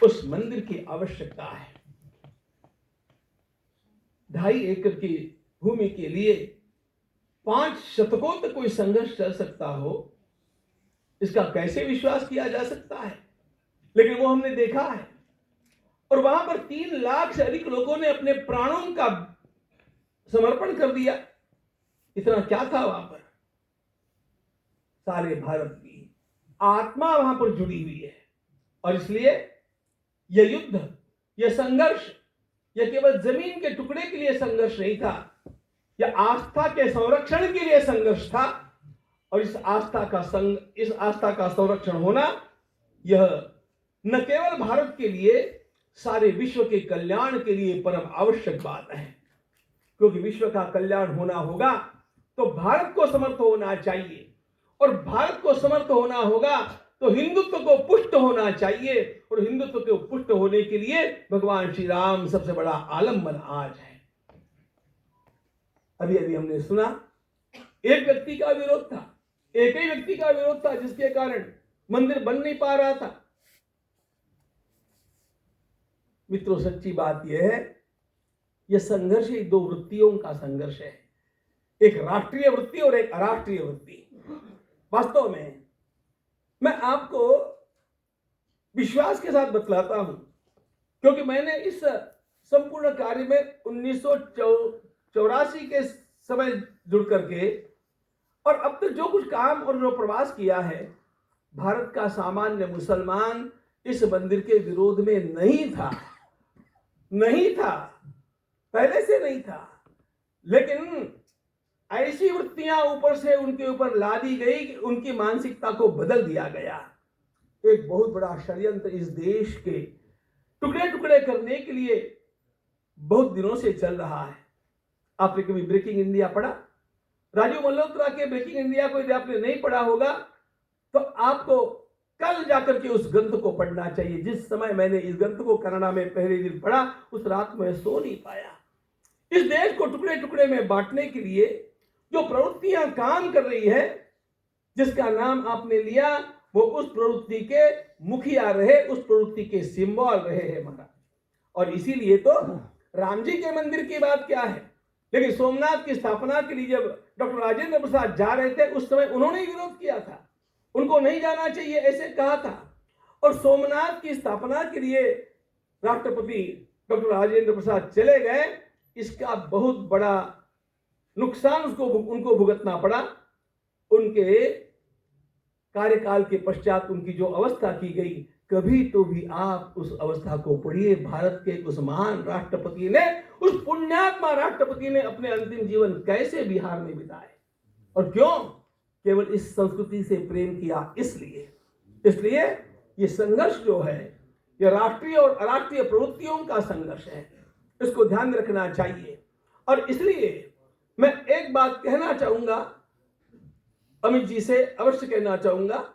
उस मंदिर की आवश्यकता है। 2.5 एकड़ की भूमि के लिए 5 शतकों तक कोई संघर्ष चल सकता हो, इसका कैसे विश्वास किया जा सकता है? लेकिन वो हमने देखा है। और वहां पर 3 लाख से अधिक लोगों ने अपने प्राणों का समर्पण कर दिया। इतना क्या था वहां पर? सारे भारत की आत्मा वहां पर जुड़ी हुई है। और इसलिए यह युद्ध, यह संघर्ष, यह केवल जमीन के टुकड़े के लिए संघर्ष नहीं था, यह आस्था के संरक्षण के लिए संघर्ष था। और इस आस्था का संरक्षण होना, यह न केवल भारत के लिए, सारे विश्व के कल्याण के लिए परम आवश्यक बात है। क्योंकि विश्व का कल्याण होना होगा तो भारत को समर्थ होना चाहिए, और भारत को समर्थ होना होगा तो हिंदुत्व को पुष्ट होना चाहिए, और हिंदुत्व को पुष्ट होने के लिए भगवान श्री राम सबसे बड़ा आलम्बन आज है। अभी अभी हमने सुना, एक व्यक्ति का विरोध था, एक ही व्यक्ति का विरोध था, जिसके कारण मंदिर बन नहीं पा रहा था। मित्रों, सच्ची बात यह है, यह संघर्ष ही 2 वृत्तियों का संघर्ष है, एक राष्ट्रीय वृत्ति और एक अराष्ट्रीय वृत्ति। वास्तव में मैं आपको विश्वास के साथ बतलाता हूं, क्योंकि मैंने इस संपूर्ण कार्य में 1984 के समय जुड़ करके और अब तक जो कुछ काम और जो प्रवास किया है, भारत का सामान्य मुसलमान इस मंदिर के विरोध में नहीं था, पहले से नहीं था। लेकिन ऐसी वृत्तियां ऊपर से उनके ऊपर ला दी गई कि उनकी मानसिकता को बदल दिया गया। एक बहुत बड़ा षड्यंत्र इस देश के टुकड़े टुकड़े करने के लिए बहुत दिनों से चल रहा है। आपने कभी ब्रेकिंग इंडिया पढ़ा? राजीव मल्होत्रा के ब्रेकिंग इंडिया को यदि आपने नहीं पढ़ा होगा तो आपको कल जाकर के उस ग्रंथ को पढ़ना चाहिए। जिस समय मैंने इस ग्रंथ को कन्नड़ा में पहले दिन पढ़ा, उस रात में सो नहीं पाया। इस देश को टुकड़े टुकड़े में बांटने के लिए जो प्रवृत्तियां काम कर रही है, जिसका नाम आपने लिया, वो उस प्रवृत्ति के मुखिया रहे, उस प्रवृत्ति के सिंबल रहे हैं महाराज। और इसीलिए तो राम जी के मंदिर की बात क्या है, लेकिन सोमनाथ की स्थापना के लिए जब डॉक्टर राजेंद्र प्रसाद जा रहे थे, उस समय उन्होंने ही विरोध किया था, उनको नहीं जाना चाहिए ऐसे कहा था। और सोमनाथ की स्थापना के लिए राष्ट्रपति डॉक्टर राजेंद्र प्रसाद चले गए, इसका बहुत बड़ा नुकसान उनको भुगतना पड़ा। उनके कार्यकाल के पश्चात उनकी जो अवस्था की गई, कभी तो भी आप उस अवस्था को पढ़िए। भारत के उस महान राष्ट्रपति ने, उस पुण्यात्मा राष्ट्रपति ने अपने अंतिम जीवन कैसे बिहार में बिताए, और क्यों? केवल इस संस्कृति से प्रेम किया। इसलिए ये संघर्ष जो है, ये राष्ट्रीय और अराष्ट्रीय प्रवृत्तियों का संघर्ष है, इसको ध्यान में रखना चाहिए। और इसलिए मैं एक बात कहना चाहूंगा, अमित जी से अवश्य कहना चाहूंगा,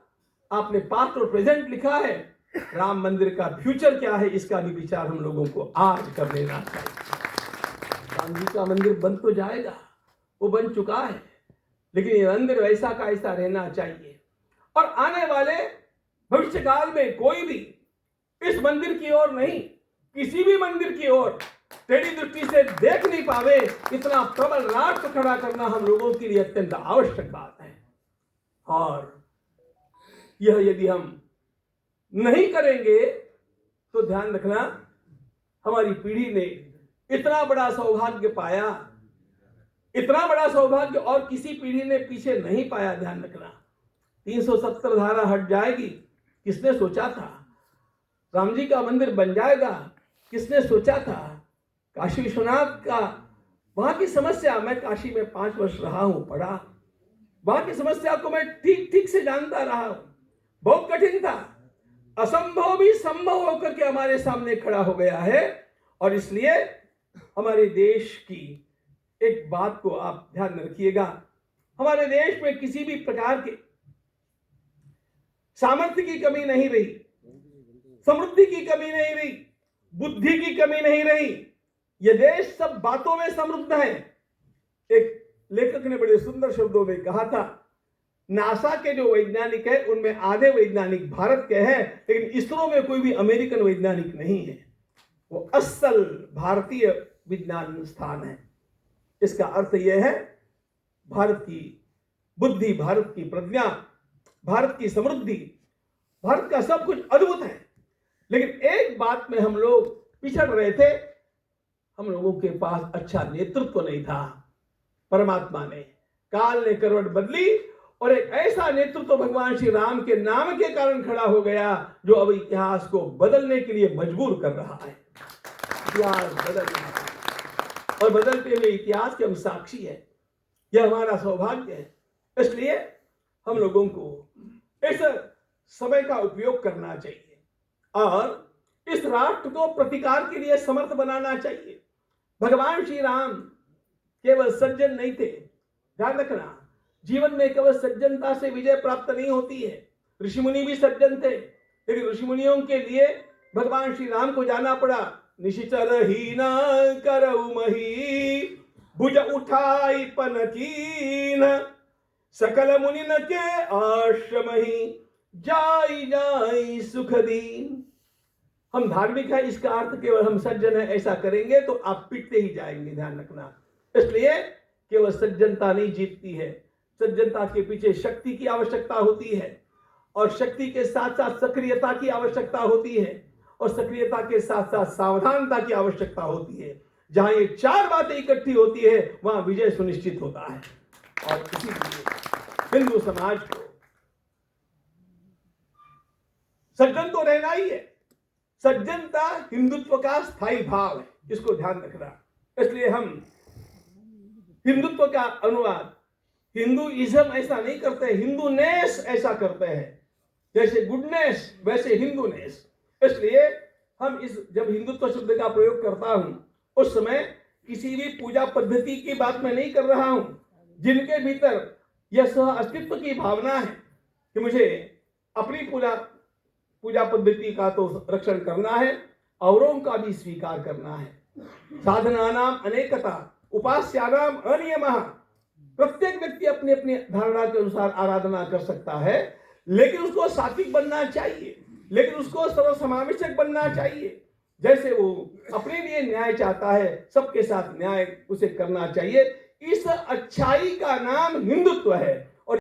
आपने पास्ट और प्रेजेंट लिखा है, राम मंदिर का फ्यूचर क्या है, इसका भी विचार हम लोगों को आज कर लेना चाहिए। राम जी का मंदिर बन तो जाएगा, वो बन चुका है, लेकिन ये मंदिर वैसा का ऐसा रहना चाहिए। और आने वाले भविष्य काल में कोई भी इस मंदिर की ओर नहीं, किसी भी मंदिर की ओर टेढ़ी दृष्टि से देख नहीं पावे, इतना प्रबल राष्ट्र खड़ा करना हम लोगों के लिए अत्यंत आवश्यक बात है। और यह यदि हम नहीं करेंगे तो ध्यान रखना, हमारी पीढ़ी ने इतना बड़ा सौभाग्य पाया, इतना बड़ा सौभाग्य और किसी पीढ़ी ने पीछे नहीं पाया। ध्यान रखना, 370 धारा हट जाएगी, किसने सोचा था? राम जी का मंदिर बन जाएगा, किसने सोचा था? काशी विश्वनाथ का वहां की समस्या, मैं काशी में 5 वर्ष रहा हूं, पढ़ा, वहां की समस्या को मैं ठीक ठीक से जानता रहा हूं। बहुत कठिन था, असंभव भी संभव होकर के हमारे सामने खड़ा हो गया है। और इसलिए हमारे देश की एक बात को आप ध्यान में रखिएगा, हमारे देश में किसी भी प्रकार के सामर्थ्य की कमी नहीं रही, समृद्धि की कमी नहीं रही, बुद्धि की कमी नहीं रही। यह देश सब बातों में समृद्ध है। एक लेखक ने बड़े सुंदर शब्दों में कहा था, नासा के जो वैज्ञानिक है उनमें आधे वैज्ञानिक भारत के हैं, लेकिन इसरो में कोई भी अमेरिकन वैज्ञानिक नहीं है। वो असल भारतीय विज्ञान संस्थान है। इसका अर्थ यह है भारत की बुद्धि, भारत की प्रज्ञा, भारत की समृद्धि, भारत का सब कुछ अद्भुत है। लेकिन एक बात में हम लोग पिछड़ रहे थे, हम लोगों के पास अच्छा नेतृत्व नहीं था। परमात्मा ने, काल ने करवट बदली और एक ऐसा नेतृत्व भगवान श्री राम के नाम के कारण खड़ा हो गया जो अब इतिहास को बदलने के लिए मजबूर कर रहा है। इतिहास बदल रहा है और बदलते हुए इतिहास के हम साक्षी है। यह हमारा सौभाग्य है। इसलिए हम लोगों को इस समय का उपयोग करना चाहिए और इस राष्ट्र को प्रतिकार के लिए समर्थ बनाना चाहिए। भगवान श्री राम केवल सज्जन नहीं थे। ध्यान रखना, जीवन में केवल सज्जनता से विजय प्राप्त नहीं होती है। ऋषि मुनि भी सज्जन थे, लेकिन ऋषि मुनियों के लिए भगवान श्री राम को जाना पड़ा। निशिचर ही न करऊ मही, भुज उठाई पन कीन, सकल मुनि न के आश्रम ही, जाई जाई सुख दीन। हम धार्मिक है, इसका अर्थ केवल हम सज्जन है ऐसा करेंगे तो आप पिटते ही जाएंगे। ध्यान रखना। इसलिए केवल सज्जनता नहीं जीतती है। सज्जनता के पीछे शक्ति की आवश्यकता होती है और शक्ति के साथ साथ सक्रियता की आवश्यकता होती है और सक्रियता के साथ साथ सावधानता की आवश्यकता होती है। जहां ये चार बातें इकट्ठी होती है वहां विजय सुनिश्चित होता है। और इसीलिए हिंदू समाज को सज्जन तो रहना ही है। सज्जनता हिंदुत्व का स्थायी भाव है, इसको ध्यान रखना। इसलिए हम हिंदुत्व का अनुवाद हिंदुइज्म ऐसा नहीं करते, हिंदूनेस ऐसा करते हैं। जैसे गुडनेस वैसे हिंदूनेस। इसलिए हम जब हिंदुत्व शब्द का प्रयोग करता हूं उस समय किसी भी पूजा पद्धति की बात मैं नहीं कर रहा हूं। जिनके भीतर यह सह अस्तित्व की भावना है कि मुझे अपनी पूजा पद्धति का तो रक्षण करना है, औरों का भी स्वीकार करना है। साधना नाम अनेकता, उपास्यानाम अनियमः। प्रत्येक व्यक्ति अपनी अपनी धारणा के अनुसार आराधना कर सकता है, लेकिन उसको सात्विक बनना चाहिए, लेकिन उसको सर्वसमावेशक बनना चाहिए। जैसे वो अपने लिए न्याय चाहता है, सबके साथ न्याय उसे करना चाहिए। इस अच्छाई का नाम हिंदुत्व है